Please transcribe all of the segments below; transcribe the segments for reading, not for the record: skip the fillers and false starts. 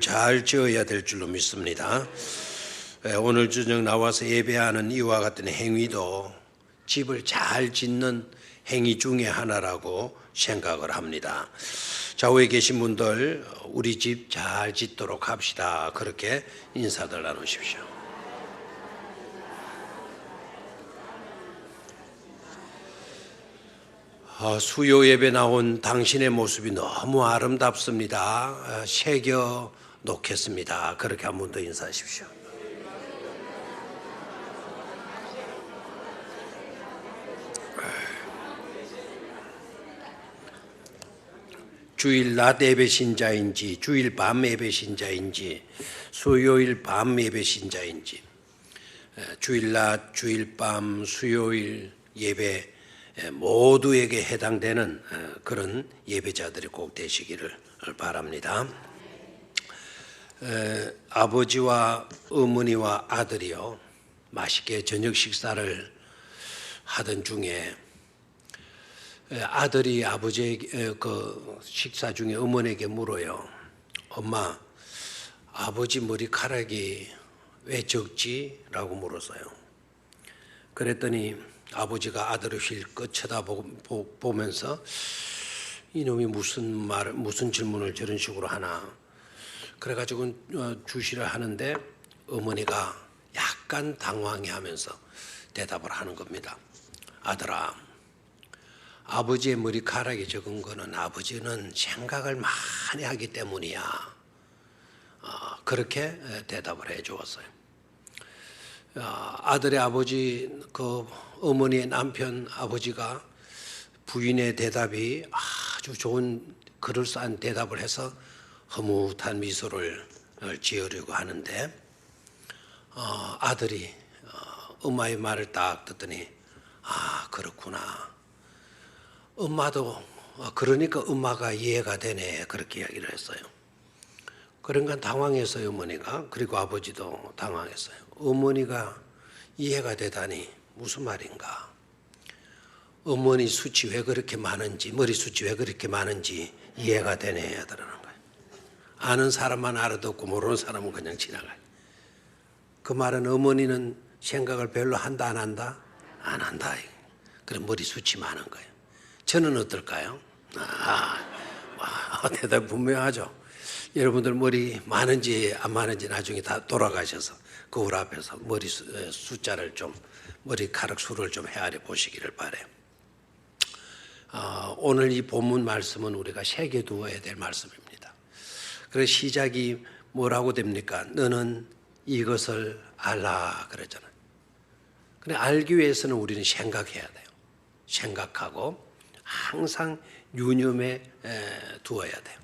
잘 지어야 될 줄로 믿습니다. 오늘 저녁 나와서 예배하는 이와 같은 행위도 집을 잘 짓는 행위 중에 하나라고 생각을 합니다. 좌우에 계신 분들 우리 집 잘 짓도록 합시다. 그렇게 인사들 나누십시오. 수요 예배 나온 당신의 모습이 너무 아름답습니다. 새겨 놓겠습니다. 그렇게 한 번 더 인사하십시오. 주일 낮 예배 신자인지 주일 밤 예배 신자인지 수요일 밤 예배 신자인지 주일 낮 주일 밤 수요일 예배 모두에게 해당되는 그런 예배자들이 꼭 되시기를 바랍니다. 아버지와 어머니와 아들이요 맛있게 저녁 식사를 하던 중에 아들이 아버지의 그 식사 중에 어머니에게 물어요. 엄마, 아버지 머리카락이 왜 적지? 라고 물었어요. 그랬더니 아버지가 아들을 힐끗 쳐다보면서 이놈이 무슨 질문을 저런 식으로 하나. 그래가지고 주시를 하는데 어머니가 약간 당황해하면서 대답을 하는 겁니다. 아들아, 아버지의 머리카락이 적은 거는 아버지는 생각을 많이 하기 때문이야. 그렇게 대답을 해 주었어요. 아들의 아버지, 그 어머니의 남편 아버지가 부인의 대답이 아주 좋은 그럴싸한 대답을 해서 흐뭇한 미소를 지으려고 하는데 아들이 엄마의 말을 딱 듣더니 그렇구나. 엄마도 그러니까 엄마가 이해가 되네. 그렇게 이야기를 했어요. 그러니까 당황했어요, 어머니가. 그리고 아버지도 당황했어요. 어머니가 이해가 되다니 무슨 말인가. 어머니 숱이 왜 그렇게 많은지, 머리숱이 왜 그렇게 많은지 이해가 되네 하더라는 거예요. 아는 사람만 알아듣고 모르는 사람은 그냥 지나가요. 그 말은 어머니는 생각을 별로 한다 안 한다? 안 한다. 그럼 머리숱이 많은 거예요. 저는 어떨까요? 대답 분명하죠. 여러분들 머리 많은지 안 많은지 나중에 다 돌아가셔서 거울 앞에서 머리 숫자를 좀, 머리카락 수를 좀 헤아려 보시기를 바라요. 오늘 이 본문 말씀은 우리가 새겨두어야 될 말씀입니다. 그래서 시작이 뭐라고 됩니까? 너는 이것을 알라 그러잖아요. 근데 알기 위해서는 우리는 생각해야 돼요. 생각하고 항상 유념해 두어야 돼요.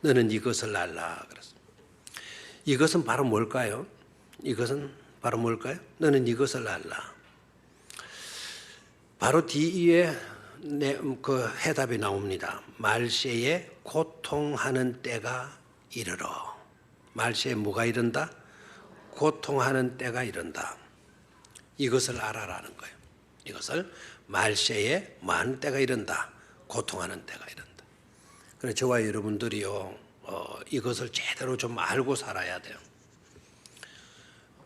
너는 이것을 알라 그랬습니다. 이것은 바로 뭘까요? 이것은 바로 뭘까요? 너는 이것을 알라. 바로 뒤에 그 해답이 나옵니다. 말세에 고통하는 때가 이르러. 말세에 뭐가 이른다? 고통하는 때가 이른다. 이것을 알아라는 거예요. 이것을 말세에 많은 때가 이른다. 고통하는 때가 이른다. 그래서 저와 여러분들이요 이것을 제대로 좀 알고 살아야 돼요.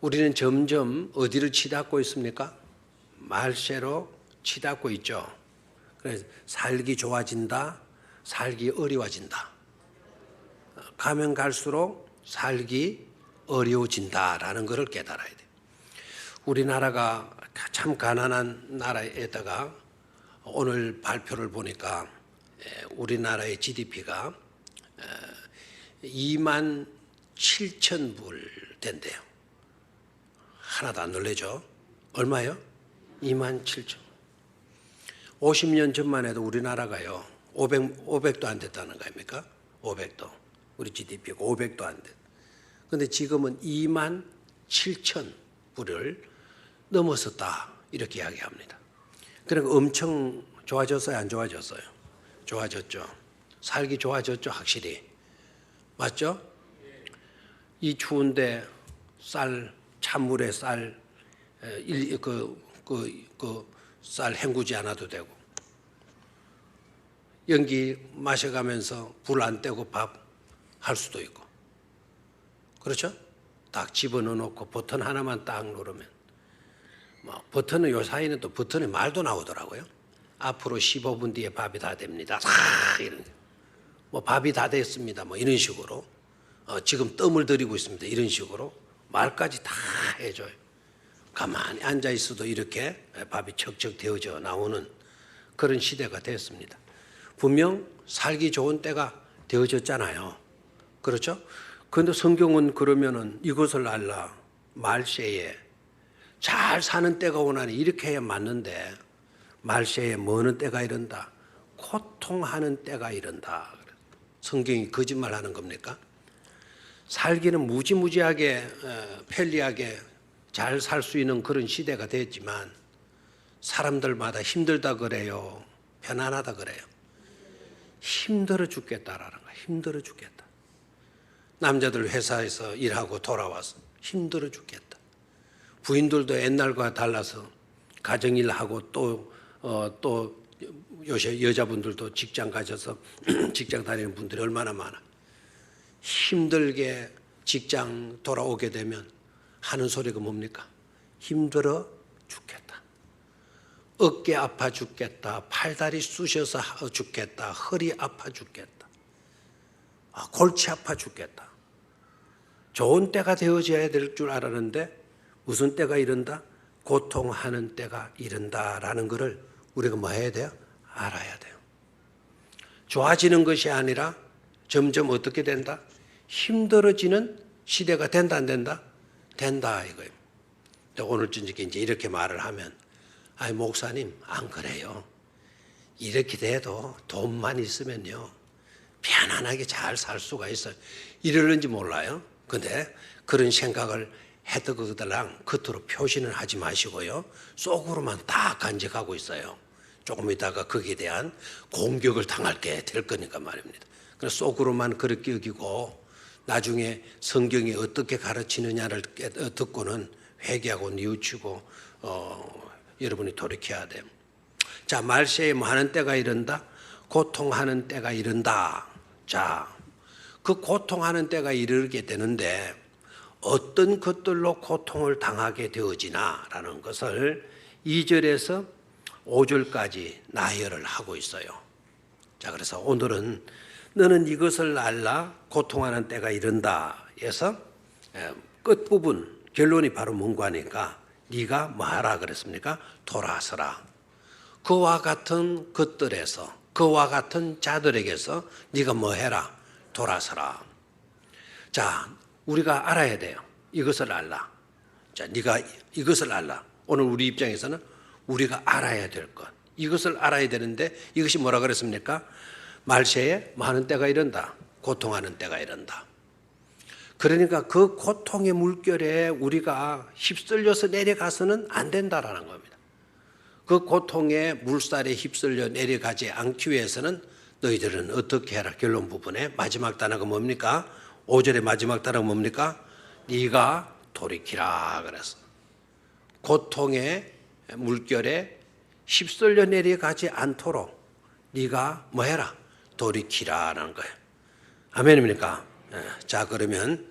우리는 점점 어디를 치닫고 있습니까? 말세로 치닫고 있죠. 그래서 살기 좋아진다, 살기 어려워진다. 가면 갈수록 살기 어려워진다라는 것을 깨달아야 돼요. 우리나라가 참 가난한 나라에다가 오늘 발표를 보니까 우리나라의 GDP가 2만 7천 불 된대요. 하나도 안 놀라죠? 얼마요? 2만 7천. 50년 전만 해도 우리나라가요 500도 안 됐다는 거 아닙니까? 500도. 우리 GDP가 500도 안 됐. 그런데 지금은 2만 7천 불을 넘어섰다 이렇게 이야기합니다. 그러니까 엄청 좋아졌어요? 안 좋아졌어요? 좋아졌죠. 살기 좋아졌죠? 확실히. 맞죠? 이 추운데 쌀, 찬물에 쌀, 쌀 헹구지 않아도 되고 연기 마셔가면서 불 안 떼고 밥 할 수도 있고 그렇죠? 딱 집어넣어 놓고 버튼 하나만 딱 누르면 버튼은 요 사이는 또 버튼에 말도 나오더라고요. 앞으로 15분 뒤에 밥이 다 됩니다. 이런 밥이 다 됐습니다. 이런 식으로 지금 뜸을 들이고 있습니다. 이런 식으로 말까지 다 해줘요. 가만히 앉아 있어도 이렇게 밥이 척척 되어져 나오는 그런 시대가 됐습니다. 분명 살기 좋은 때가 되어졌잖아요. 그렇죠? 그런데 성경은 그러면은 이것을 알라 말세에 잘 사는 때가 오나니 이렇게 해야 맞는데 말세에 뭐는 때가 이른다. 고통하는 때가 이른다. 성경이 거짓말하는 겁니까? 살기는 무지무지하게 편리하게 잘 살 수 있는 그런 시대가 됐지만 사람들마다 힘들다 그래요. 편안하다 그래요. 힘들어 죽겠다라는 거야. 힘들어 죽겠다. 남자들 회사에서 일하고 돌아와서 힘들어 죽겠다. 부인들도 옛날과 달라서 가정일하고 또 요새 여자분들도 직장 가셔서 직장 다니는 분들이 얼마나 많아. 힘들게 직장 돌아오게 되면 하는 소리가 뭡니까? 힘들어 죽겠다. 어깨 아파 죽겠다. 팔다리 쑤셔서 죽겠다. 허리 아파 죽겠다. 골치 아파 죽겠다. 좋은 때가 되어져야 될 줄 알았는데 무슨 때가 이른다? 고통하는 때가 이른다라는 것을 우리가 뭐 해야 돼요? 알아야 돼요. 좋아지는 것이 아니라 점점 어떻게 된다? 힘들어지는 시대가 된다 안 된다? 된다 이거예요. 오늘 저녁에 이제 이렇게 말을 하면 아이 목사님 안 그래요. 이렇게 돼도 돈만 있으면요 편안하게 잘 살 수가 있어요. 이러는지 몰라요. 근데 그런 생각을 했던 것들랑 겉으로 표시는 하지 마시고요. 속으로만 다 간직하고 있어요. 조금 있다가 거기에 대한 공격을 당하게 될 거니까 말입니다. 그래서 속으로만 그렇게 여기고 나중에 성경이 어떻게 가르치느냐를 듣고는 회개하고 뉘우치고 여러분이 돌이켜야 돼요. 자, 말세에 뭐 하는 때가 이른다? 고통하는 때가 이른다. 자, 그 고통하는 때가 이르게 되는데 어떤 것들로 고통을 당하게 되어지나라는 것을 2절에서 5절까지 나열을 하고 있어요. 자, 그래서 오늘은 너는 이것을 알라 고통하는 때가 이른다 해서 끝부분 결론이 바로 뭔가 하니까 네가 뭐 하라 그랬습니까? 돌아서라. 그와 같은 것들에서 그와 같은 자들에게서 네가 뭐 해라? 돌아서라. 자, 우리가 알아야 돼요. 이것을 알라. 자, 네가 이것을 알라. 오늘 우리 입장에서는 우리가 알아야 될 것. 이것을 알아야 되는데 이것이 뭐라 그랬습니까? 말세에 뭐 하는 때가 이른다. 고통하는 때가 이른다. 그러니까 그 고통의 물결에 우리가 휩쓸려서 내려가서는 안 된다라는 겁니다. 그 고통의 물살에 휩쓸려 내려가지 않기 위해서는 너희들은 어떻게 해라. 결론 부분에 마지막 단어가 뭡니까? 5절의 마지막 단어가 뭡니까? 네가 돌이키라 그랬어. 고통의 물결에 휩쓸려 내려가지 않도록 네가 뭐 해라? 돌이키라라는 거예요. 아멘입니까? 자, 그러면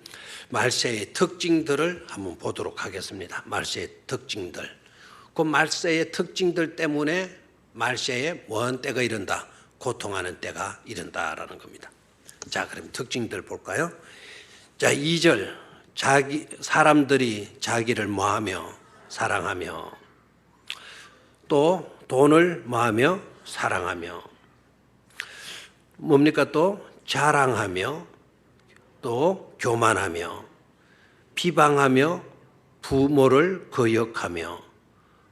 말세의 특징들을 한번 보도록 하겠습니다. 말세의 특징들. 그 말세의 특징들 때문에 말세에 뭔 때가 이른다? 고통하는 때가 이른다라는 겁니다. 자, 그럼 특징들 볼까요? 자, 2절. 사람들이 자기를 뭐하며 사랑하며 또 돈을 뭐하며 사랑하며 뭡니까? 또 자랑하며 또 교만하며 비방하며 부모를 거역하며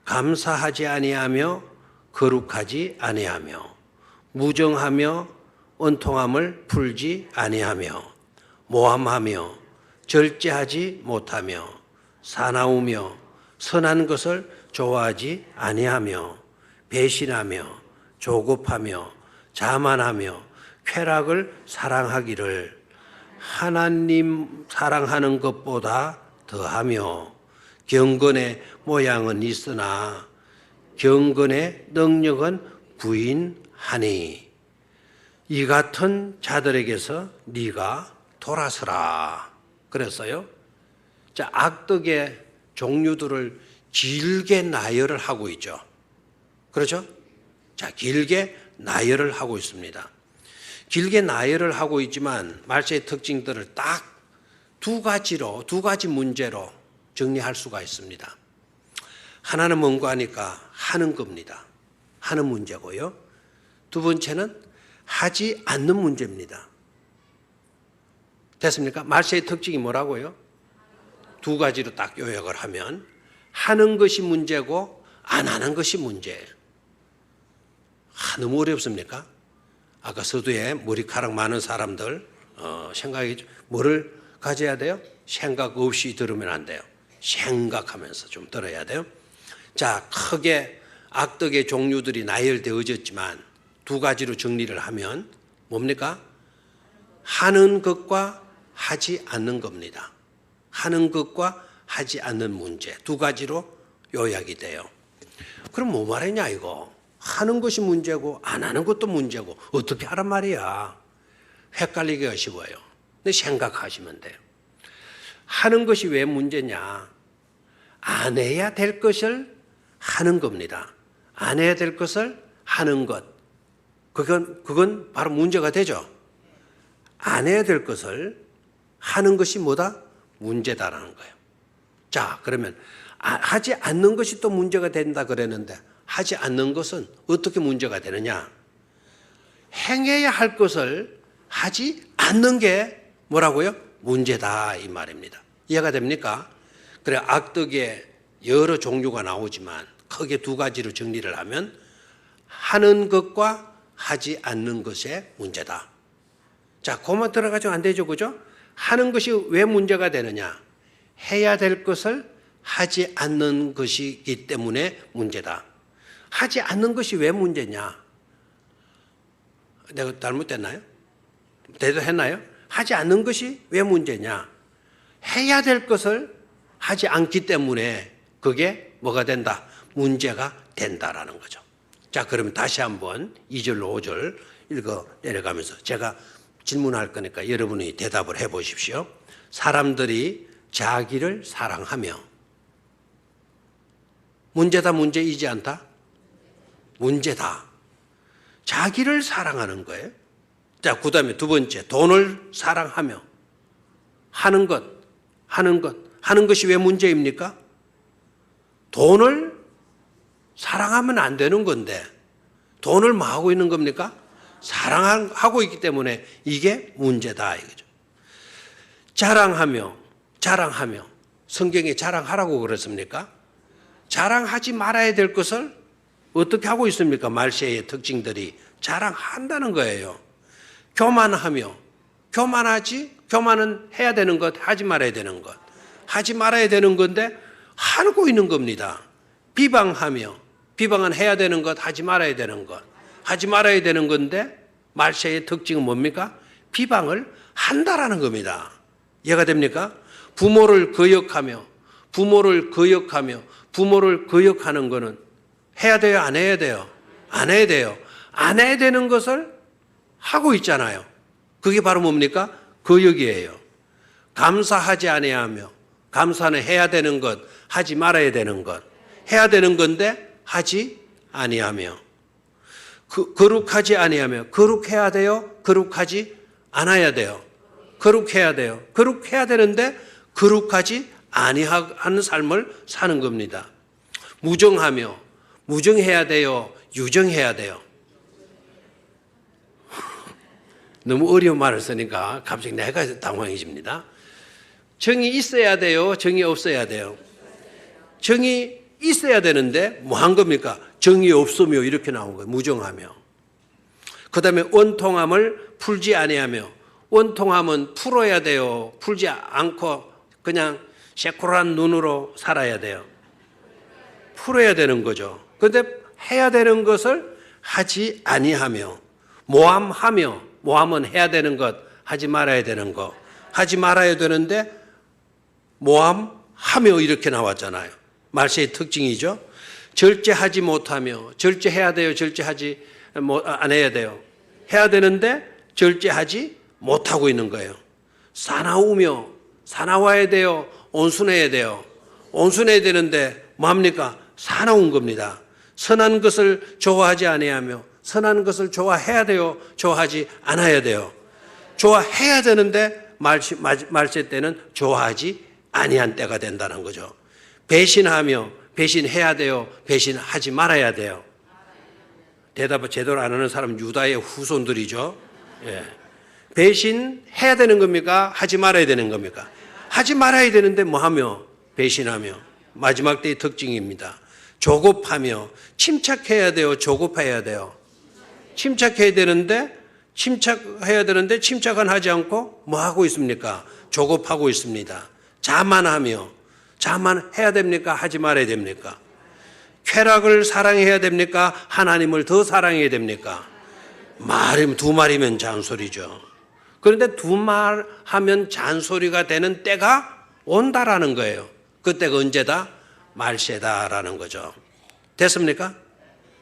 감사하지 아니하며 거룩하지 아니하며 무정하며 원통함을 풀지 아니하며 모함하며 절제하지 못하며 사나우며 선한 것을 좋아하지 아니하며 배신하며 조급하며 자만하며 쾌락을 사랑하기를 하나님 사랑하는 것보다 더하며 경건의 모양은 있으나 경건의 능력은 부인하니 이 같은 자들에게서 네가 돌아서라. 그랬어요. 자, 악덕의 종류들을 길게 나열을 하고 있죠. 그렇죠? 자, 길게 나열을 하고 있습니다. 길게 나열을 하고 있지만 말세의 특징들을 딱 두 가지 문제로 정리할 수가 있습니다. 하나는 뭔가 하니까 하는 겁니다. 하는 문제고요. 두 번째는 하지 않는 문제입니다. 됐습니까? 말세의 특징이 뭐라고요? 두 가지로 딱 요약을 하면 하는 것이 문제고 안 하는 것이 문제예요. 너무 어렵습니까? 아까 서두에 머리카락 많은 사람들 생각이 뭐를 가져야 돼요? 생각 없이 들으면 안 돼요. 생각하면서 좀 들어야 돼요. 자, 크게 악덕의 종류들이 나열되어졌지만 두 가지로 정리를 하면 뭡니까? 하는 것과 하지 않는 겁니다. 하는 것과 하지 않는 문제 두 가지로 요약이 돼요. 그럼 뭐 말이냐 이거? 하는 것이 문제고 안 하는 것도 문제고 어떻게 하란 말이야? 헷갈리기가 쉬워요. 근데 생각하시면 돼요. 하는 것이 왜 문제냐? 안 해야 될 것을 하는 겁니다. 안 해야 될 것을 하는 것. 그건 바로 문제가 되죠. 안 해야 될 것을 하는 것이 뭐다? 문제다라는 거예요. 자, 그러면 하지 않는 것이 또 문제가 된다 그랬는데 하지 않는 것은 어떻게 문제가 되느냐? 행해야 할 것을 하지 않는 게 뭐라고요? 문제다 이 말입니다. 이해가 됩니까? 그래 악덕의 여러 종류가 나오지만 크게 두 가지로 정리를 하면 하는 것과 하지 않는 것의 문제다. 자, 그만 들어가지고 안 되죠, 그죠? 하는 것이 왜 문제가 되느냐? 해야 될 것을 하지 않는 것이기 때문에 문제다. 하지 않는 것이 왜 문제냐? 내가 잘못됐나요? 대답했나요? 하지 않는 것이 왜 문제냐? 해야 될 것을 하지 않기 때문에 그게 뭐가 된다? 문제가 된다라는 거죠. 자, 그러면 다시 한번 2절로 5절 읽어 내려가면서 제가 질문할 거니까 여러분이 대답을 해 보십시오. 사람들이 자기를 사랑하며 문제다, 문제이지 않다? 문제다. 자기를 사랑하는 거예요. 자, 그 다음에 두 번째, 돈을 사랑하며 하는 것이 왜 문제입니까? 돈을 사랑하면 안 되는 건데 돈을 뭐 하고 있는 겁니까? 사랑하고 있기 때문에 이게 문제다 이거죠. 자랑하며 성경에 자랑하라고 그랬습니까? 자랑하지 말아야 될 것을 어떻게 하고 있습니까? 말세의 특징들이 자랑한다는 거예요. 교만은 해야 되는 것, 하지 말아야 되는 것. 하지 말아야 되는 건데 하고 있는 겁니다. 비방은 해야 되는 것, 하지 말아야 되는 것. 하지 말아야 되는 건데 말세의 특징은 뭡니까? 비방을 한다라는 겁니다. 이해가 됩니까? 부모를 거역하는 거는 해야 돼요, 안 해야 돼요? 안 해야 돼요. 안 해야 되는 것을 하고 있잖아요. 그게 바로 뭡니까? 거역이에요. 감사하지 아니하며 감사는 해야 되는 것, 하지 말아야 되는 것. 해야 되는 건데 하지 아니하며 거룩하지 아니하며 거룩해야 돼요? 거룩하지 않아야 돼요? 거룩해야 돼요. 거룩해야 되는데 거룩하지 아니하는 삶을 사는 겁니다. 무정해야 돼요? 유정해야 돼요? 너무 어려운 말을 쓰니까 갑자기 내가 당황해집니다. 정이 있어야 돼요? 정이 없어야 돼요? 정이 있어야 되는데 뭐 한 겁니까? 정이 없으며 이렇게 나온 거예요. 무정하며. 그 다음에 원통함을 풀지 아니하며 원통함은 풀어야 돼요? 풀지 않고 그냥 새코란 눈으로 살아야 돼요? 풀어야 되는 거죠. 그런데 해야 되는 것을 하지 아니하며 모함은 해야 되는 것, 하지 말아야 되는 것. 하지 말아야 되는데 모함하며 이렇게 나왔잖아요. 말세의 특징이죠. 절제하지 못하며 절제해야 돼요? 절제하지 안 해야 돼요? 해야 되는데 절제하지 못하고 있는 거예요. 사나우며 사나워야 돼요? 온순해야 돼요? 온순해야 되는데 뭐합니까? 사나운 겁니다. 선한 것을 좋아하지 아니하며 선한 것을 좋아해야 돼요? 좋아하지 않아야 돼요? 좋아해야 되는데 말세 때는 좋아하지 아니한 때가 된다는 거죠. 배신하며 배신해야 돼요? 배신하지 말아야 돼요? 대답을 제대로 안 하는 사람은 유다의 후손들이죠. 예. 배신해야 되는 겁니까? 하지 말아야 되는 겁니까? 하지 말아야 되는데 뭐하며? 배신하며. 마지막 때의 특징입니다. 조급하며. 침착해야 돼요? 조급해야 돼요? 침착해야 되는데 침착은 하지 않고 뭐 하고 있습니까? 조급하고 있습니다. 자만하며. 자만해야 됩니까? 하지 말아야 됩니까? 쾌락을 사랑해야 됩니까? 하나님을 더 사랑해야 됩니까? 두 말이면 잔소리죠. 그런데 두 말 하면 잔소리가 되는 때가 온다라는 거예요. 그때가 언제다? 말세다라는 거죠. 됐습니까?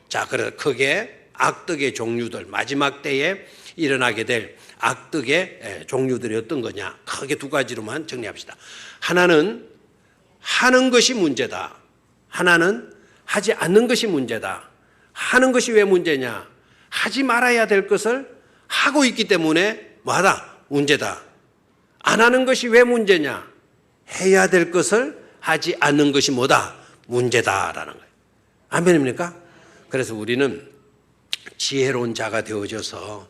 자, 그래서 크게 악덕의 종류들, 마지막 때에 일어나게 될 악덕의 종류들이 어떤 거냐? 크게 두 가지로만 정리합시다. 하나는 하는 것이 문제다. 하나는 하지 않는 것이 문제다. 하는 것이 왜 문제냐? 하지 말아야 될 것을 하고 있기 때문에 뭐하다? 문제다. 안 하는 것이 왜 문제냐? 해야 될 것을 하지 않는 것이 뭐다? 문제다라는 거예요. 아멘입니까? 그래서 우리는 지혜로운 자가 되어져서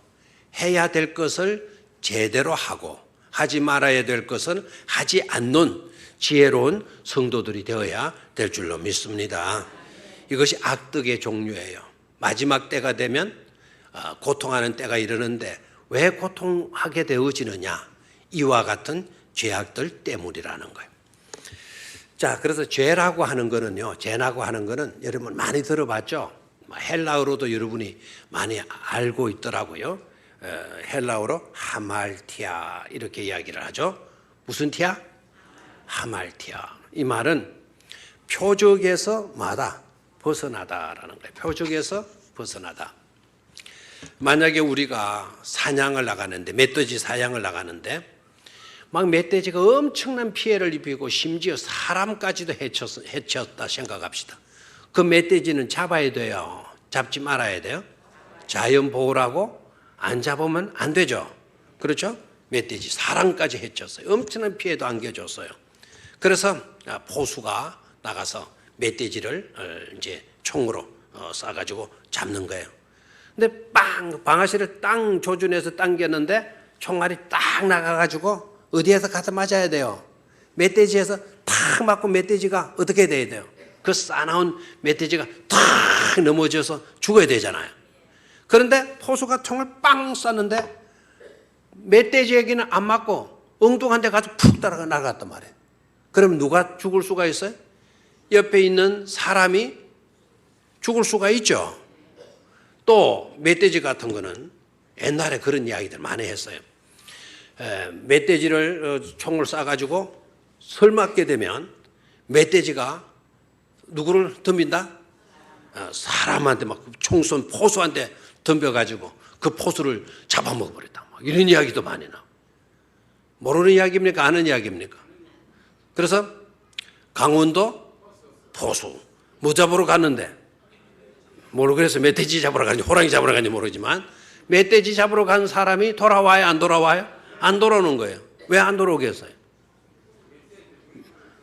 해야 될 것을 제대로 하고 하지 말아야 될 것은 하지 않는 지혜로운 성도들이 되어야 될 줄로 믿습니다. 이것이 악덕의 종류예요. 마지막 때가 되면 고통하는 때가 이르는데 왜 고통하게 되어지느냐? 이와 같은 죄악들 때문이라는 거예요. 자, 그래서 죄라고 하는 거는요, 죄라고 하는 거는 여러분 많이 들어봤죠? 헬라어로도 여러분이 많이 알고 있더라고요. 헬라어로 하말티아 이렇게 이야기를 하죠. 무슨 티야? 하말티아. 이 말은 표적에서 뭐다? 벗어나다라는 거예요. 표적에서 벗어나다. 만약에 우리가 사냥을 나가는데, 멧돼지 사냥을 나가는데 막 멧돼지가 엄청난 피해를 입히고 심지어 사람까지도 해쳤다 생각합시다. 그 멧돼지는 잡아야 돼요? 잡지 말아야 돼요? 자연보호라고 안 잡으면 안 되죠. 그렇죠? 멧돼지 사람까지 해쳤어요. 엄청난 피해도 안겨줬어요. 그래서 포수가 나가서 멧돼지를 이제 총으로 쏴가지고 잡는 거예요. 근데 방아쇠를 땅 조준해서 당겼는데 총알이 딱 나가가지고 어디에서 가서 맞아야 돼요? 멧돼지에서 탁 맞고 멧돼지가 어떻게 돼야 돼요? 그 싸나운 멧돼지가 탁 넘어져서 죽어야 되잖아요. 그런데 포수가 총을 빵 쐈는데 멧돼지에게는 안 맞고 엉뚱한 데 가서 푹 따라가 나갔단 말이에요. 그럼 누가 죽을 수가 있어요? 옆에 있는 사람이 죽을 수가 있죠. 또 멧돼지 같은 거는 옛날에 그런 이야기들 많이 했어요. 멧돼지를 총을 쏴가지고 설 맞게 되면 멧돼지가 누구를 덤빈다? 사람한테 막 총 쏜 포수한테 덤벼가지고 그 포수를 잡아먹어버렸다. 이런 이야기도 많이 나와. 모르는 이야기입니까? 아는 이야기입니까? 그래서 강원도 포수 뭐 잡으러 갔는데 그래서 멧돼지 잡으러 갔는지 호랑이 잡으러 갔는지 모르지만 멧돼지 잡으러 간 사람이 돌아와요? 안 돌아와요? 안 돌아오는 거예요. 왜 안 돌아오겠어요?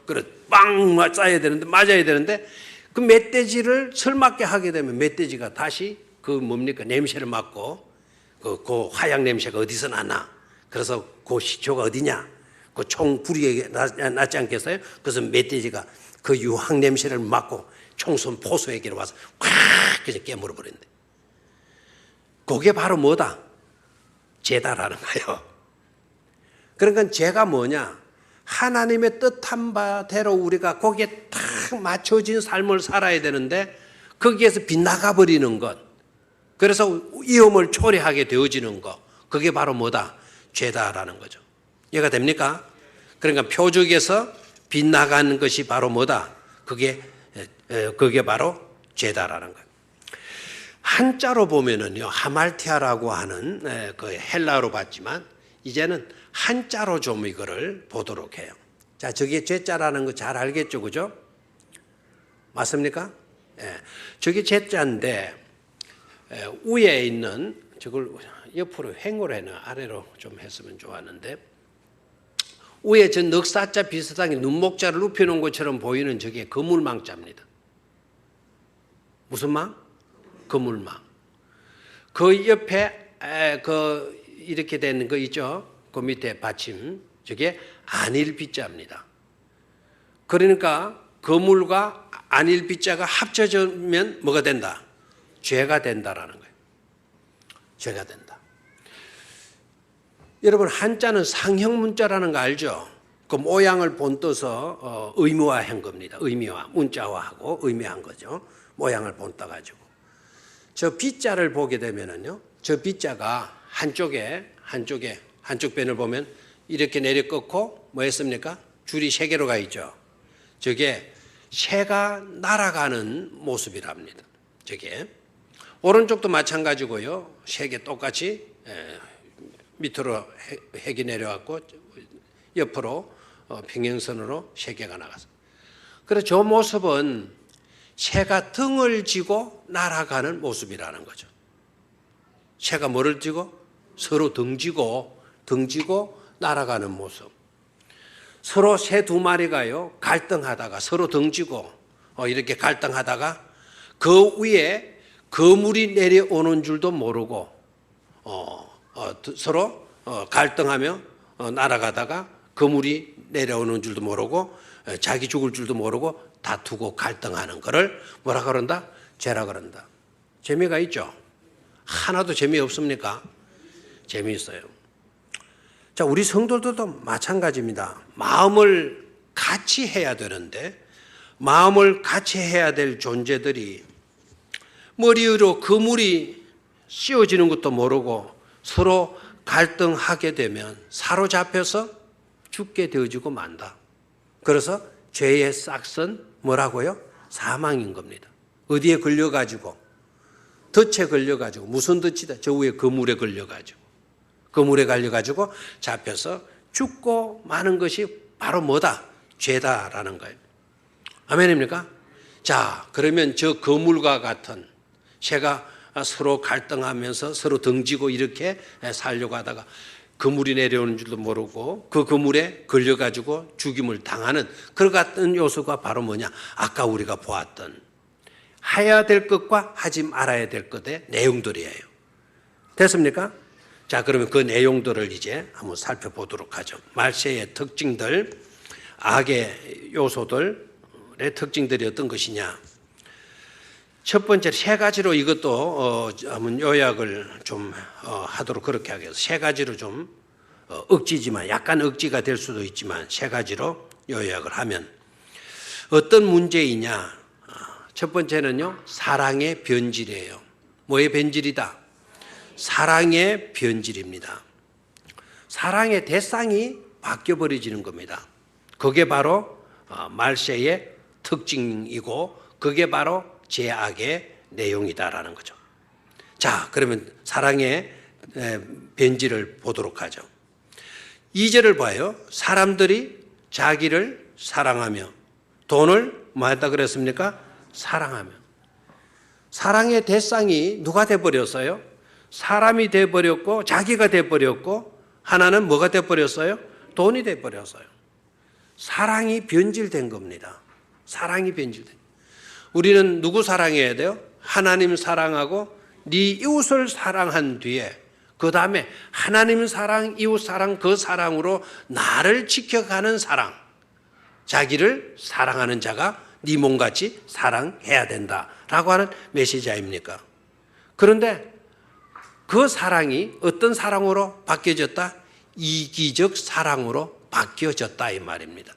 그래, 빵 맞아야 되는데 그 멧돼지를 설맞게 하게 되면 멧돼지가 다시 그 뭡니까? 냄새를 맡고 그 화약 냄새가 어디서 나나? 그래서 그 시초가 어디냐? 그 총 불이 나지 않겠어요? 그래서 멧돼지가 그 유황 냄새를 맡고 총쏜 포수에게로 와서 콱 그냥 깨물어 버린대. 그게 바로 뭐다? 죄다라는 거예요. 그러니까 죄가 뭐냐? 하나님의 뜻한 바대로 우리가 거기에 딱 맞춰진 삶을 살아야 되는데 거기에서 빗나가 버리는 것. 그래서 위험을 초래하게 되어지는 것. 그게 바로 뭐다? 죄다라는 거죠. 이해가 됩니까? 그러니까 표적에서 빗나가는 것이 바로 뭐다? 그게 바로 죄다라는 거예요. 한자로 보면은요, 하말티아라고 하는 그 헬라어로 봤지만 이제는 한자로 좀 이거를 보도록 해요. 자, 저게 제자라는 거 잘 알겠죠, 그죠? 맞습니까? 예, 저게 제자인데 위에 있는 저걸 옆으로 횡으로 해는 아래로 좀 했으면 좋았는데 위에 저 넉사자 비슷하게 눈목자를 눕혀놓은 것처럼 보이는 저게 거물망자입니다. 무슨 망? 거물망. 그 옆에 그 이렇게 되는 거 있죠? 그 밑에 받침 저게 안일비자입니다. 그러니까 거물과 안일비자가 합쳐지면 뭐가 된다? 죄가 된다라는 거예요. 죄가 된다. 여러분 한자는 상형문자라는 거 알죠? 그 모양을 본떠서 의미화한 겁니다. 의미화, 문자화하고 의미한 거죠. 모양을 본떠 가지고. 저 비자를 보게 되면은요, 저 비자가 한쪽 변을 보면 이렇게 내려 꺾고 뭐 했습니까? 줄이 세 개로 가 있죠. 저게 새가 날아가는 모습이랍니다. 저게 오른쪽도 마찬가지고요. 세 개 똑같이 밑으로 핵이 내려왔고 옆으로 평행선으로 세 개가 나가서. 그래서 저 모습은 새가 등을 쥐고 날아가는 모습이라는 거죠. 새가 뭐를 쥐고? 서로 등지고 날아가는 모습. 서로 새 두 마리가요 갈등하다가 서로 등지고 이렇게 갈등하다가 그 위에 거물이 내려오는 줄도 모르고 서로 갈등하며 날아가다가 거물이 내려오는 줄도 모르고 자기 죽을 줄도 모르고 다투고 갈등하는 거를 뭐라 그런다? 죄라 그런다. 재미가 있죠? 하나도 재미없습니까? 재미있어요. 자, 우리 성도들도 마찬가지입니다. 마음을 같이 해야 되는데 마음을 같이 해야 될 존재들이 머리 위로 그물이 씌워지는 것도 모르고 서로 갈등하게 되면 사로잡혀서 죽게 되어지고 만다. 그래서 죄의 싹은 뭐라고요? 사망인 겁니다. 어디에 걸려가지고? 덫에 걸려가지고. 무슨 덫이다? 저 위에 그물에 걸려가지고. 그물에 걸려가지고 잡혀서 죽고 마는 것이 바로 뭐다? 죄다라는 거예요. 아멘입니까? 자, 그러면 저 그물과 같은 새가 서로 갈등하면서 서로 등지고 이렇게 살려고 하다가 그물이 내려오는 줄도 모르고 그 그물에 걸려가지고 죽임을 당하는 그 같은 요소가 바로 뭐냐? 아까 우리가 보았던 해야 될 것과 하지 말아야 될 것의 내용들이에요. 됐습니까? 자, 그러면 그 내용들을 이제 한번 살펴보도록 하죠. 말세의 특징들, 악의 요소들의 특징들이 어떤 것이냐? 첫 번째 세 가지로 이것도 한번 요약을 좀 하도록 그렇게 하겠습니다. 세 가지로 좀 억지지만 약간 억지가 될 수도 있지만 세 가지로 요약을 하면 어떤 문제이냐? 첫 번째는요, 사랑의 변질이에요. 뭐의 변질이다? 사랑의 변질입니다. 사랑의 대상이 바뀌어버려지는 겁니다. 그게 바로 말세의 특징이고 그게 바로 죄악의 내용이다라는 거죠. 자, 그러면 사랑의 변질을 보도록 하죠. 2절을 봐요. 사람들이 자기를 사랑하며 돈을 뭐 했다 그랬습니까? 사랑하며. 사랑의 대상이 누가 돼버렸어요? 사람이 돼버렸고 자기가 돼버렸고 하나는 뭐가 돼버렸어요? 돈이 돼버렸어요. 사랑이 변질된 겁니다. 사랑이 변질된. 우리는 누구 사랑해야 돼요? 하나님 사랑하고 네 이웃을 사랑한 뒤에 그 다음에 하나님 사랑, 이웃 사랑, 그 사랑으로 나를 지켜가는 사랑. 자기를 사랑하는 자가 네 몸같이 사랑해야 된다라고 하는 메시지 아닙니까? 그런데 그 사랑이 어떤 사랑으로 바뀌어졌다? 이기적 사랑으로 바뀌어졌다 이 말입니다.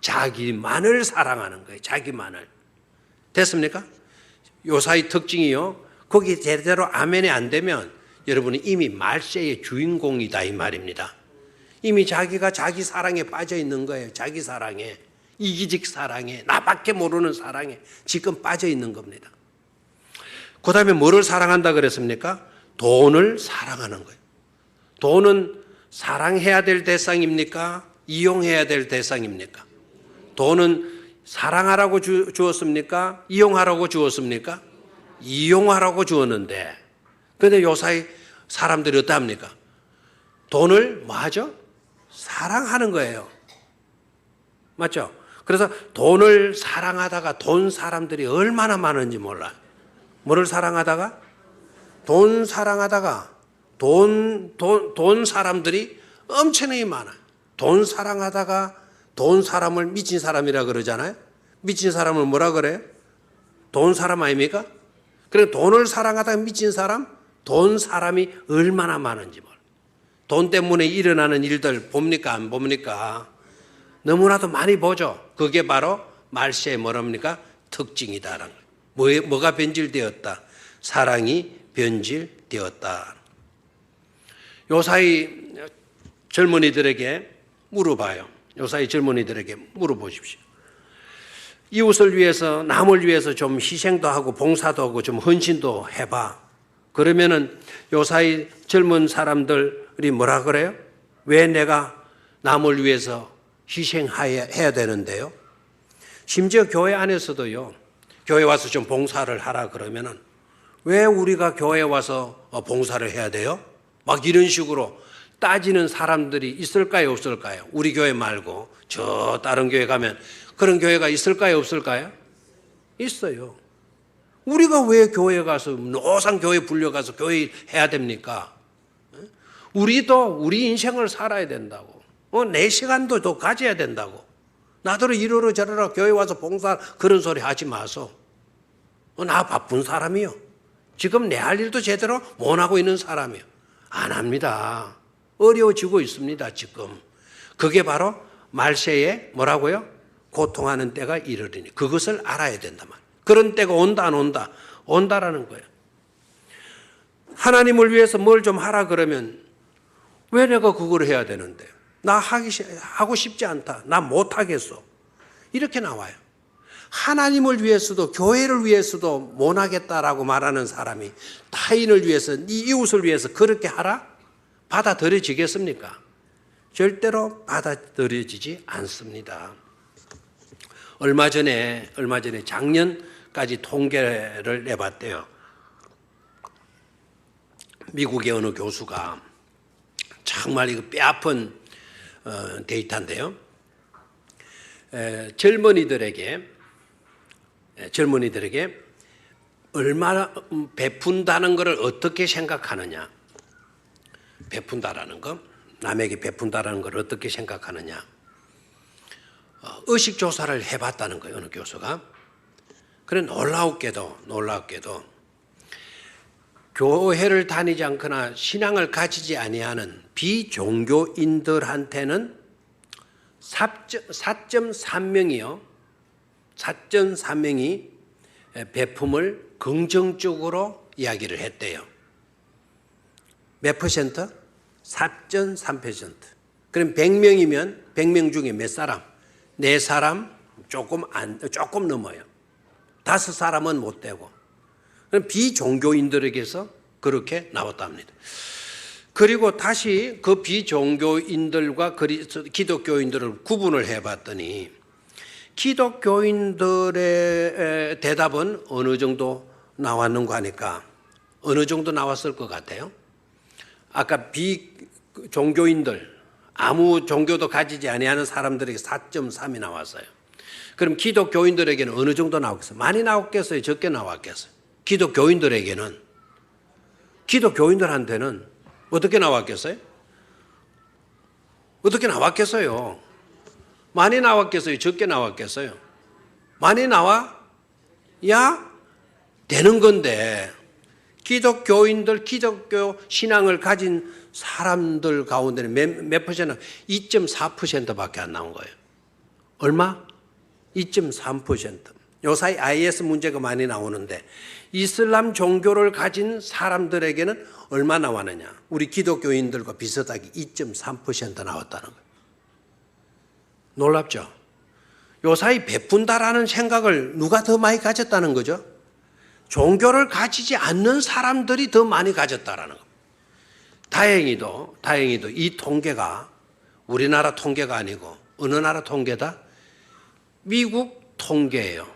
자기만을 사랑하는 거예요. 자기만을. 됐습니까? 요사이 특징이요. 거기 제대로 아멘이 안 되면 여러분은 이미 말세의 주인공이다 이 말입니다. 이미 자기가 자기 사랑에 빠져 있는 거예요. 자기 사랑에. 이기적 사랑에. 나밖에 모르는 사랑에 지금 빠져 있는 겁니다. 그 다음에 뭐를 사랑한다 그랬습니까? 돈을 사랑하는 거예요. 돈은 사랑해야 될 대상입니까? 이용해야 될 대상입니까? 돈은 사랑하라고 주었습니까? 이용하라고 주었습니까? 이용하라고 주었는데, 근데 요사이 사람들이 어떠합니까? 돈을 뭐 하죠? 사랑하는 거예요. 맞죠? 그래서 돈을 사랑하다가 돈 사람들이 얼마나 많은지 몰라요. 뭐를 사랑하다가? 돈 사랑하다가 돈 사람들이 엄청나게 많아요. 돈 사랑하다가 돈 사람을 미친 사람이라 그러잖아요. 미친 사람을 뭐라 그래요? 돈 사람 아닙니까? 그래 돈을 사랑하다가 미친 사람, 돈 사람이 얼마나 많은지 몰라요. 돈 때문에 일어나는 일들 봅니까? 안 봅니까? 너무나도 많이 보죠. 그게 바로 말세의 뭐랍니까? 특징이다라는 거예요. 뭐가 변질되었다? 사랑이 변질되었다. 요사이 젊은이들에게 물어봐요. 요사이 젊은이들에게 물어보십시오. 이웃을 위해서, 남을 위해서 좀 희생도 하고 봉사도 하고 좀 헌신도 해봐. 그러면은 요사이 젊은 사람들이 뭐라 그래요? 왜 내가 남을 위해서 희생해야 되는데요? 심지어 교회 안에서도요, 교회 와서 좀 봉사를 하라 그러면은 왜 우리가 교회 와서 봉사를 해야 돼요? 막 이런 식으로 따지는 사람들이 있을까요, 없을까요? 우리 교회 말고 저 다른 교회 가면 그런 교회가 있을까요, 없을까요? 있어요. 우리가 왜 교회 가서 노상 교회 불려가서 교회 해야 됩니까? 우리도 우리 인생을 살아야 된다고. 내 시간도 더 가져야 된다고. 나더러 이러러 저러러 교회 와서 봉사 그런 소리 하지 마소. 나 바쁜 사람이요. 지금 내 할 일도 제대로 못 하고 있는 사람이요. 안 합니다. 어려워지고 있습니다, 지금. 그게 바로 말세에 뭐라고요? 고통하는 때가 이르리니. 그것을 알아야 된단 말이에요. 그런 때가 온다, 안 온다? 온다라는 거예요. 하나님을 위해서 뭘 좀 하라 그러면 왜 내가 그걸 해야 되는데? 나 하고 싶지 않다. 나 못하겠어. 이렇게 나와요. 하나님을 위해서도 교회를 위해서도 못하겠다라고 말하는 사람이 타인을 위해서, 네 이웃을 위해서 그렇게 하라? 받아들여지겠습니까? 절대로 받아들여지지 않습니다. 얼마 전에 작년까지 통계를 내봤대요. 미국의 어느 교수가 정말 이거 뼈아픈 데이터인데요. 젊은이들에게 얼마나 베푼다는 것을 어떻게 생각하느냐. 베푼다라는 거, 남에게 베푼다라는 걸 어떻게 생각하느냐. 의식 조사를 해봤다는 거예요, 어느 교수가. 그래 놀랍게도 교회를 다니지 않거나 신앙을 가지지 아니하는 비종교인들한테는 4.3명이요. 4.3명이 베품을 긍정적으로 이야기를 했대요. 몇 퍼센트? 4.3%. 그럼 100명이면 100명 중에 몇 사람? 4사람 조금 넘어요. 5사람은 못 되고. 그럼 비종교인들에게서 그렇게 나왔답니다. 그리고 다시 그 비종교인들과 기독교인들을 구분을 해봤더니 기독교인들의 대답은 어느 정도 나왔는가 하니까 어느 정도 나왔을 것 같아요? 아까 비종교인들, 아무 종교도 가지지 아니하는 사람들에게 4.3이 나왔어요. 그럼 기독교인들에게는 어느 정도 나왔겠어요? 많이 나왔겠어요? 적게 나왔겠어요? 기독교인들한테는 어떻게 나왔겠어요? 어떻게 나왔겠어요? 많이 나왔겠어요? 적게 나왔겠어요? 많이 나와야 되는 건데 기독교인들, 기독교 신앙을 가진 사람들 가운데는 몇 퍼센트? 2.4%밖에 안 나온 거예요. 얼마? 2.3%. 요사이 IS 문제가 많이 나오는데 이슬람 종교를 가진 사람들에게는 얼마 나왔느냐? 우리 기독교인들과 비슷하게 2.3% 나왔다는 거예요. 놀랍죠? 요사이 베푼다라는 생각을 누가 더 많이 가졌다는 거죠? 종교를 가지지 않는 사람들이 더 많이 가졌다라는 겁니다. 다행히도 이 통계가 우리나라 통계가 아니고 어느 나라 통계다? 미국 통계예요.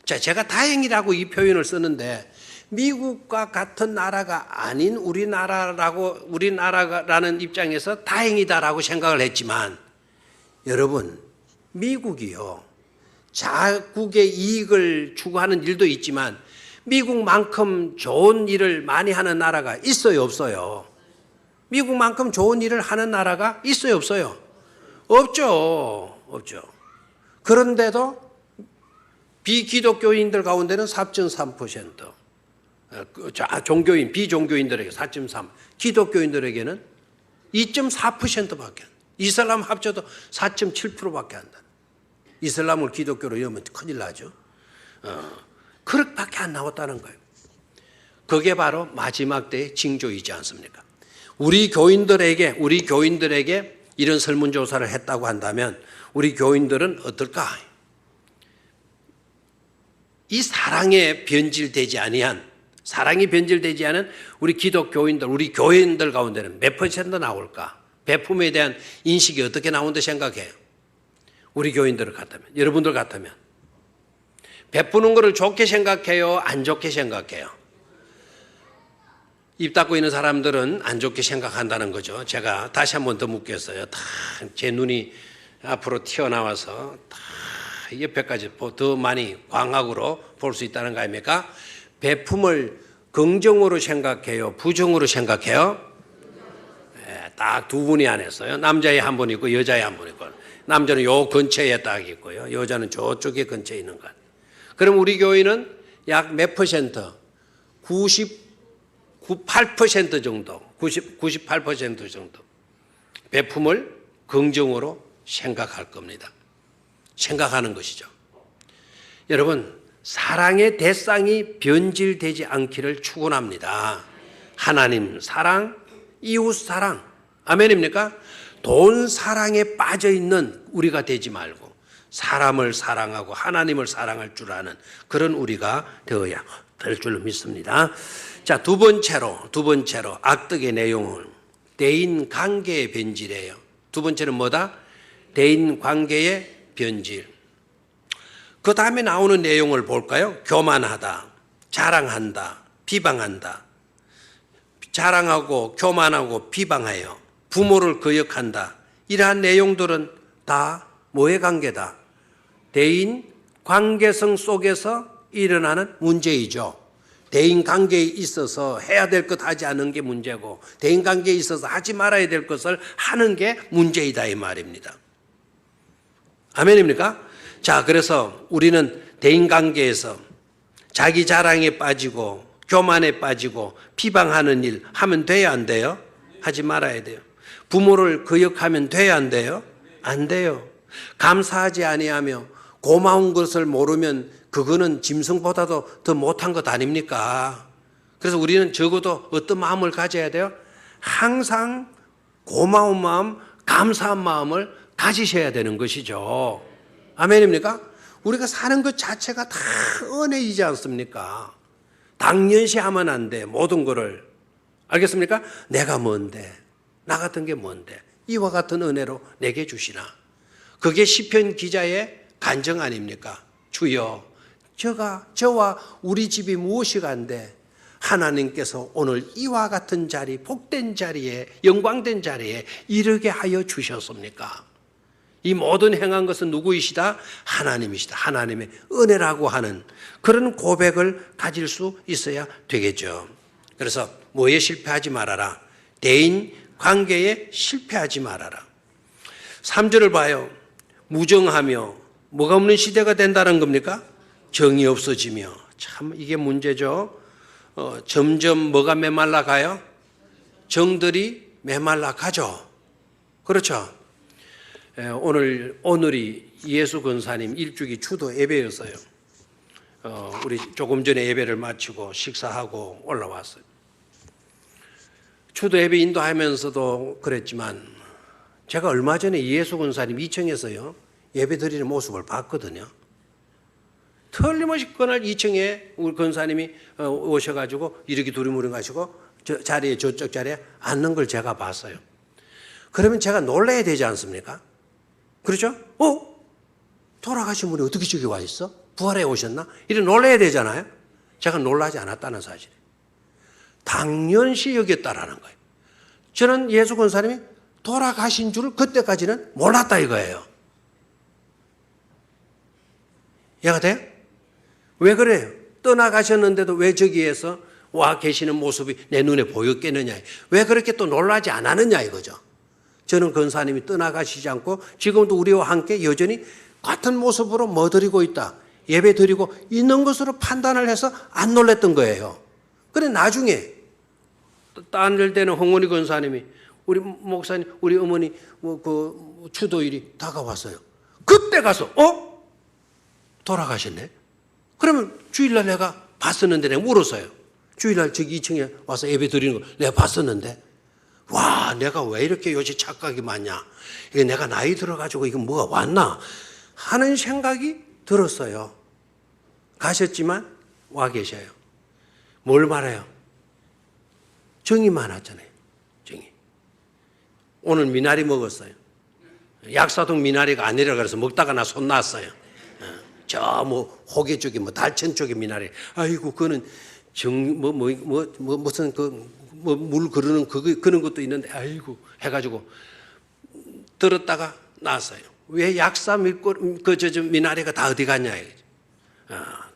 자, 제가 다행이라고 이 표현을 쓰는데 미국과 같은 나라가 아닌 우리나라라는 입장에서 다행이다라고 생각을 했지만 여러분, 미국이요. 자국의 이익을 추구하는 일도 있지만 미국만큼 좋은 일을 많이 하는 나라가 있어요, 없어요? 미국만큼 좋은 일을 하는 나라가 있어요, 없어요? 없죠. 그런데도 비기독교인들 가운데는 4.3%, 종교인, 비종교인들에게 4.3%, 기독교인들에게는 2.4%밖에 안 돼. 이슬람 합쳐도 4.7%밖에 안 돼. 이슬람을 기독교로 이으면 큰일 나죠. 그렇게밖에 안 나왔다는 거예요. 그게 바로 마지막 때의 징조이지 않습니까? 우리 교인들에게 이런 설문조사를 했다고 한다면 우리 교인들은 어떨까? 이 사랑이 변질되지 않은 우리 기독교인들, 우리 교인들 가운데는 몇 퍼센트 나올까? 베품에 대한 인식이 어떻게 나온다 생각해요? 우리 교인들 같다면, 여러분들 같다면 베푸는 것을 좋게 생각해요? 안 좋게 생각해요? 입 닫고 있는 사람들은 안 좋게 생각한다는 거죠. 제가 다시 한 번 더 묻겠어요. 다 제 눈이 앞으로 튀어나와서 다 옆에까지 더 많이 광학으로 볼 수 있다는 거 아닙니까? 베품을 긍정으로 생각해요? 부정으로 생각해요? 네, 딱 두 분이 안 했어요. 남자에 한 분 있고 여자에 한 분 있고, 남자는 요 근처에 딱 있고요. 여자는 저쪽에 근처에 있는 것. 그럼 우리 교회는 약 몇 퍼센트? 98% 정도, 98% 정도 베품을 긍정으로 생각할 겁니다. 생각하는 것이죠. 여러분, 사랑의 대상이 변질되지 않기를 축원합니다. 하나님 사랑, 이웃 사랑, 아멘입니까? 돈 사랑에 빠져 있는 우리가 되지 말고 사람을 사랑하고 하나님을 사랑할 줄 아는 그런 우리가 되어야 될 줄로 믿습니다. 자, 두 번째로 악덕의 내용은 대인 관계의 변질이에요. 두 번째는 뭐다? 대인 관계의 변질. 그 다음에 나오는 내용을 볼까요? 교만하다, 자랑한다, 비방한다. 자랑하고 교만하고 비방해요. 부모를 거역한다. 이러한 내용들은 다 뭐의 관계다? 대인 관계성 속에서 일어나는 문제이죠. 대인 관계에 있어서 해야 될 것 하지 않은 게 문제고 대인 관계에 있어서 하지 말아야 될 것을 하는 게 문제이다 이 말입니다. 아멘입니까? 자, 그래서 우리는 대인 관계에서 자기 자랑에 빠지고 교만에 빠지고 비방하는 일 하면 돼야 안 돼요? 하지 말아야 돼요. 부모를 거역하면 돼야 안 돼요? 안 돼요. 감사하지 아니하며 고마운 것을 모르면 그거는 짐승보다도 더 못한 것 아닙니까? 그래서 우리는 적어도 어떤 마음을 가져야 돼요? 항상 고마운 마음, 감사한 마음을 가지셔야 되는 것이죠. 아멘입니까? 우리가 사는 것 자체가 다 은혜이지 않습니까? 당연시하면 안 돼, 모든 거를. 알겠습니까? 내가 뭔데? 나 같은 게 뭔데? 이와 같은 은혜로 내게 주시나? 그게 시편 기자의 간증 아닙니까? 주여, 저와 우리 집이 무엇이 간데 하나님께서 오늘 이와 같은 자리, 복된 자리에, 영광된 자리에 이르게 하여 주셨습니까? 이 모든 행한 것은 누구이시다? 하나님이시다. 하나님의 은혜라고 하는 그런 고백을 가질 수 있어야 되겠죠. 그래서 뭐에 실패하지 말아라? 대인 관계에 실패하지 말아라. 3절을 봐요. 무정하며 뭐가 없는 시대가 된다는 겁니까? 정이 없어지며. 참 이게 문제죠. 점점 뭐가 메말라 가요? 정들이 메말라 가죠. 그렇죠. 오늘이 예수 권사님 일주기 추도 예배였어요. 우리 조금 전에 예배를 마치고 식사하고 올라왔어요. 추도 예배 인도하면서도 그랬지만 제가 얼마 전에 예수 권사님 2층에서요 예배 드리는 모습을 봤거든요. 틀림없이 그날 2층에 우리 권사님이 오셔가지고 이렇게 두리무리 가시고 저 자리에, 저쪽 자리에 앉는 걸 제가 봤어요. 그러면 제가 놀라야 되지 않습니까? 그렇죠? 돌아가신 분이 어떻게 저기 와 있어? 부활해 오셨나? 이래 놀라야 되잖아요. 제가 놀라지 않았다는 사실이에요. 당연시 여겼다라는 거예요. 저는 예수 권사님이 돌아가신 줄 그때까지는 몰랐다 이거예요. 이해가 돼요? 왜 그래요? 떠나가셨는데도 왜 저기에서 와 계시는 모습이 내 눈에 보였겠느냐. 왜 그렇게 또 놀라지 않았느냐 이거죠. 저는 권사님이 떠나가시지 않고 지금도 우리와 함께 여전히 같은 모습으로 뭐 드리고 있다. 예배 드리고 있는 것으로 판단을 해서 안 놀랬던 거예요. 그래 나중에 딴 일 때는 홍원희 권사님이 우리 목사님, 우리 어머니 그 추도일이 다가왔어요. 그때 가서 돌아가셨네. 그러면 주일날 내가 봤었는데 내가 물었어요. 주일날 저기 2층에 와서 예배 드리는 걸 내가 봤었는데 와 내가 왜 이렇게 요새 착각이 많냐. 이게 내가 나이 들어가지고 이거 뭐가 왔나 하는 생각이 들었어요. 가셨지만 와 계셔요. 뭘 말해요? 정이 많았잖아요. 정이. 오늘 미나리 먹었어요. 약사동 미나리가 아니라 그래서 먹다가 나 손 났어요. 저 뭐 호계 쪽에 뭐 달천 쪽에 미나리. 아이고 그거는 무슨 물 그러는 그런 것도 있는데 아이고 해가지고 들었다가 났어요. 왜 약사 미나리가 다 어디 갔냐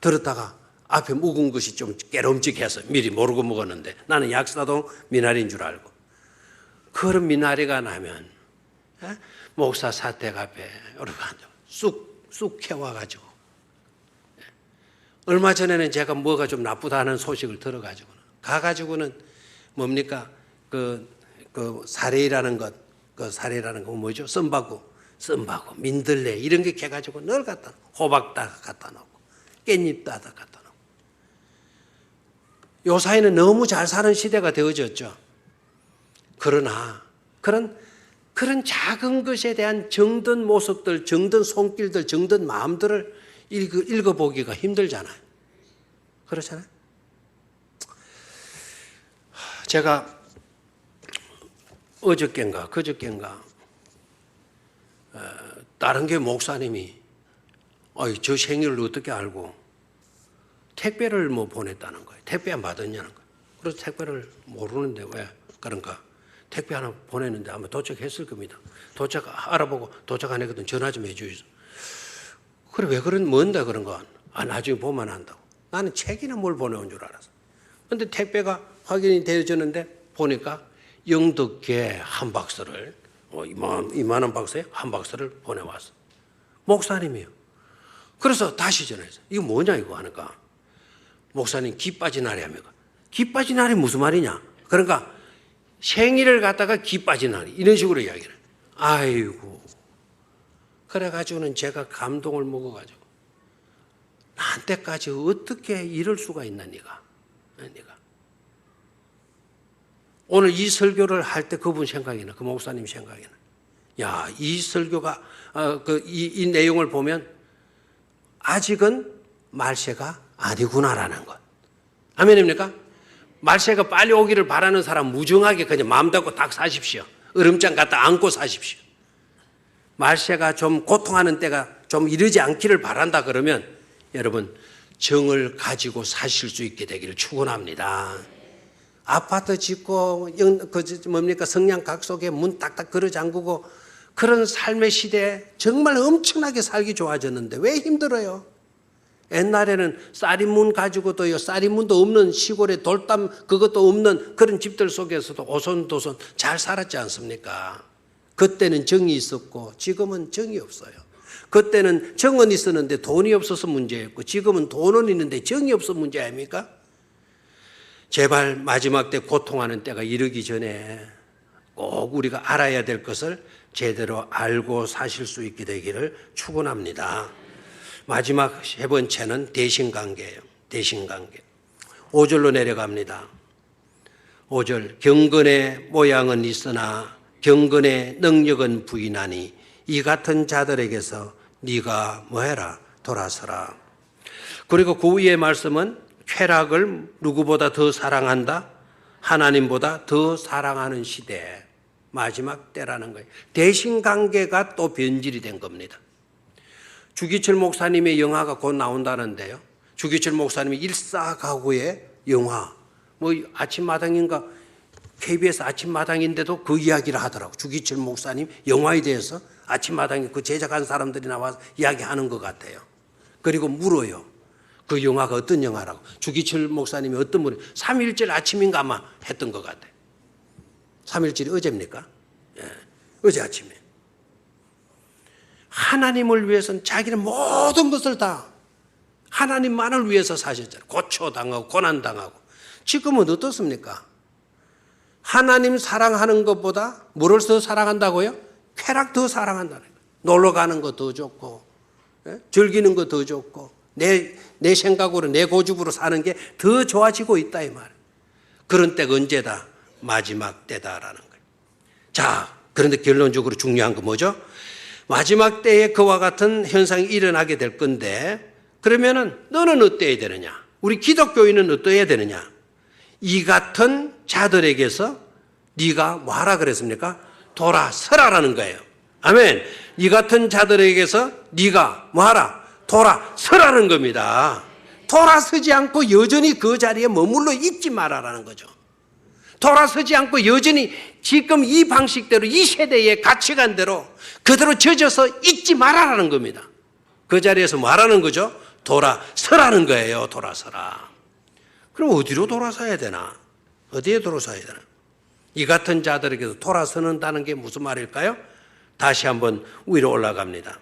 들었다가 앞에 묵은 것이 좀 깨름직해서 미리 모르고 먹었는데 나는 약사동 미나리인 줄 알고 그런 미나리가 나면 목사 사택 앞에 이렇게 쑥 해와가지고 얼마 전에는 제가 뭐가 좀 나쁘다는 소식을 들어가지고는 가가지고는 뭡니까 그 사례라는 것, 그 사례라는 거 뭐죠? 썬바구, 민들레 이런 게 캐가지고 늘 갖다 호박다 갖다 놓고 깻잎 따다 갖다 놓고 요 사이는 너무 잘 사는 시대가 되어졌죠. 그러나 그런 작은 것에 대한 정든 모습들, 정든 손길들, 정든 마음들을 읽어보기가 힘들잖아요. 그렇잖아요. 제가 어저께인가 그저께인가 다른 교회 목사님이 저 생일을 어떻게 알고 택배를 뭐 보냈다는 거예요. 택배 안 받았냐는 거예요. 그래서 택배를 모르는데 왜 그런가. 택배 하나 보냈는데 아마 도착했을 겁니다. 알아보고 도착 안 했거든. 전화 좀 해주세요. 그래 왜 뭔데 그런 거? 나중에 보면 안다고. 나는 책이나 뭘 보내온 줄 알았어. 그런데 택배가 확인이 되어졌는데 보니까 영덕계 한 박스를 이만한 박스에 한 박스를 보내왔어. 목사님이요. 그래서 다시 전화했어. 이거 뭐냐 이거 하니까 목사님 기 빠진 날이 합니까? 기 빠진 날이 무슨 말이냐? 그러니까 생일을 갖다가 기 빠진 날이 이런 식으로 이야기를 해요. 아이고 그래가지고는 제가 감동을 먹어가지고 나한테까지 어떻게 이럴 수가 있나 네가 오늘 이 설교를 할 때 그분 생각이 나. 그 목사님 생각이 나. 이 설교가 이 내용을 보면 아직은 말세가 아니구나라는 것. 아멘입니까? 말세가 빨리 오기를 바라는 사람 무정하게 그냥 마음 닫고 딱 사십시오. 얼음장 갖다 안고 사십시오. 말세가 좀 고통하는 때가 좀 이르지 않기를 바란다 그러면 여러분 정을 가지고 사실 수 있게 되기를 축원합니다. 아파트 짓고 성냥각 속에 문 딱딱 걸어 잠그고 그런 삶의 시대에 정말 엄청나게 살기 좋아졌는데 왜 힘들어요? 옛날에는 쌀이문 가지고도요, 쌀이문도 없는 시골에 돌담 그것도 없는 그런 집들 속에서도 오손도손 잘 살았지 않습니까? 그때는 정이 있었고 지금은 정이 없어요. 그때는 정은 있었는데 돈이 없어서 문제였고 지금은 돈은 있는데 정이 없어서 문제 아닙니까? 제발 마지막 때 고통하는 때가 이르기 전에 꼭 우리가 알아야 될 것을 제대로 알고 사실 수 있게 되기를 축원합니다. 마지막 세 번째는 대신관계예요. 대신관계. 5절로 내려갑니다. 5절 경건의 모양은 있으나 경건의 능력은 부인하니 이 같은 자들에게서 네가 뭐해라 돌아서라. 그리고 그 위의 말씀은 쾌락을 누구보다 더 사랑한다 하나님보다 더 사랑하는 시대, 마지막 때라는 거예요. 대신관계가 또 변질이 된 겁니다. 주기철 목사님의 영화가 곧 나온다는데요. 주기철 목사님이 일사가구의 영화, 뭐 아침마당인가 KBS 아침마당인데도 그 이야기를 하더라고. 주기철 목사님 영화에 대해서 아침마당에 그 제작한 사람들이 나와서 이야기하는 것 같아요. 그리고 물어요. 그 영화가 어떤 영화라고. 주기철 목사님이 어떤 분이 3.1절 아침인가 아마 했던 것 같아요. 3.1절이 어제입니까? 예, 어제 아침에. 하나님을 위해서는 자기는 모든 것을 다 하나님만을 위해서 사셨잖아요. 고초당하고 고난당하고. 지금은 어떻습니까? 하나님 사랑하는 것보다 뭐를 더 사랑한다고요? 쾌락 더 사랑한다는 거예요. 놀러 가는 거 더 좋고, 즐기는 거 더 좋고, 내 생각으로 내 고집으로 사는 게 더 좋아지고 있다 이 말이에요. 그런 때가 언제다? 마지막 때다라는 거예요. 자, 그런데 결론적으로 중요한 거 뭐죠? 마지막 때에 그와 같은 현상이 일어나게 될 건데, 그러면은 너는 어때야 되느냐? 우리 기독교인은 어때야 되느냐? 이 같은 자들에게서 네가 뭐하라 그랬습니까? 돌아서라라는 거예요. 아멘. 이 같은 자들에게서 네가 뭐하라? 돌아서라는 겁니다. 돌아서지 않고 여전히 그 자리에 머물러 있지 말아라는 거죠. 돌아서지 않고 여전히 지금 이 방식대로 이 세대의 가치관대로 그대로 젖어서 있지 말아라는 겁니다. 그 자리에서 뭐하라는 거죠? 돌아서라는 거예요. 돌아서라. 그럼 어디로 돌아서야 되나? 어디에 돌아서야 되나? 이 같은 자들에게도 돌아서는다는 게 무슨 말일까요? 다시 한번 위로 올라갑니다.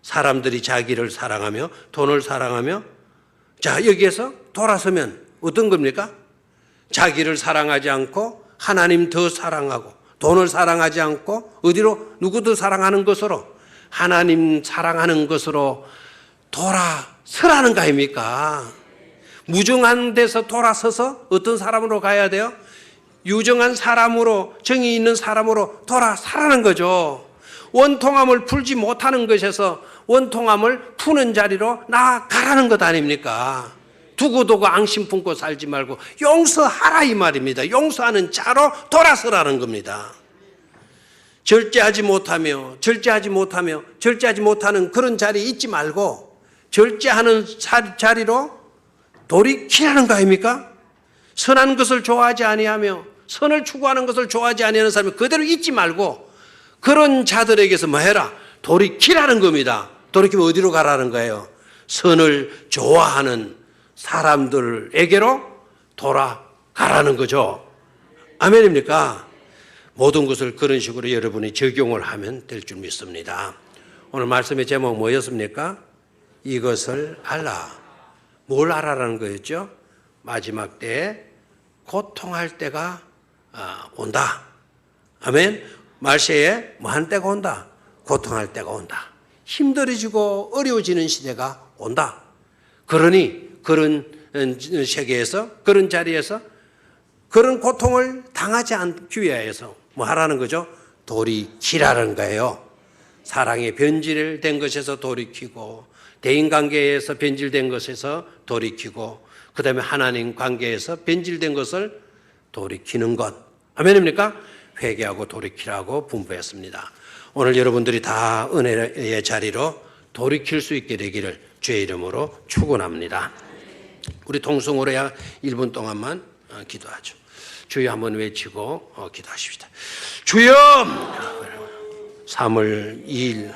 사람들이 자기를 사랑하며 돈을 사랑하며, 자, 여기에서 돌아서면 어떤 겁니까? 자기를 사랑하지 않고 하나님 더 사랑하고 돈을 사랑하지 않고 어디로 누구도 사랑하는 것으로 하나님 사랑하는 것으로 돌아서라는 거 아닙니까? 무정한 데서 돌아서서 어떤 사람으로 가야 돼요? 유정한 사람으로, 정의 있는 사람으로 돌아서라는 거죠. 원통함을 풀지 못하는 것에서 원통함을 푸는 자리로 나아가라는 것 아닙니까? 두고두고 앙심 품고 살지 말고 용서하라 이 말입니다. 용서하는 자로 돌아서라는 겁니다. 절제하지 못하는 그런 자리에 있지 말고 절제하는 자리로 돌이키라는 거 아닙니까? 선한 것을 좋아하지 아니하며 선을 추구하는 것을 좋아하지 아니하는 사람이 그대로 있지 말고 그런 자들에게서 뭐 해라? 돌이키라는 겁니다. 돌이키면 어디로 가라는 거예요? 선을 좋아하는 사람들에게로 돌아가라는 거죠. 아멘입니까? 모든 것을 그런 식으로 여러분이 적용을 하면 될 줄 믿습니다. 오늘 말씀의 제목 뭐였습니까? 이것을 알라. 뭘 알아라는 거였죠? 마지막 때에 고통할 때가 온다. 아멘. 말세에 뭐 한 때가 온다. 고통할 때가 온다. 힘들어지고 어려워지는 시대가 온다. 그러니 그런 세계에서 그런 자리에서 그런 고통을 당하지 않기 위해서 뭐 하라는 거죠? 돌이키라는 거예요. 사랑의 변질된 것에서 돌이키고 대인관계에서 변질된 것에서 돌이키고 그 다음에 하나님 관계에서 변질된 것을 돌이키는 것. 아멘입니까? 회개하고 돌이키라고 분부했습니다. 오늘 여러분들이 다 은혜의 자리로 돌이킬 수 있게 되기를 주의 이름으로 축원합니다. 우리 통성으로 1분 동안만 기도하죠. 주여 한번 외치고 기도하십시다. 주여! 3월 2일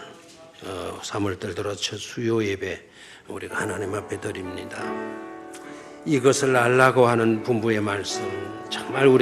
3월달 들어 첫 수요 예배 우리가 하나님 앞에 드립니다. 이것을 알라고 하는 분부의 말씀 정말 우리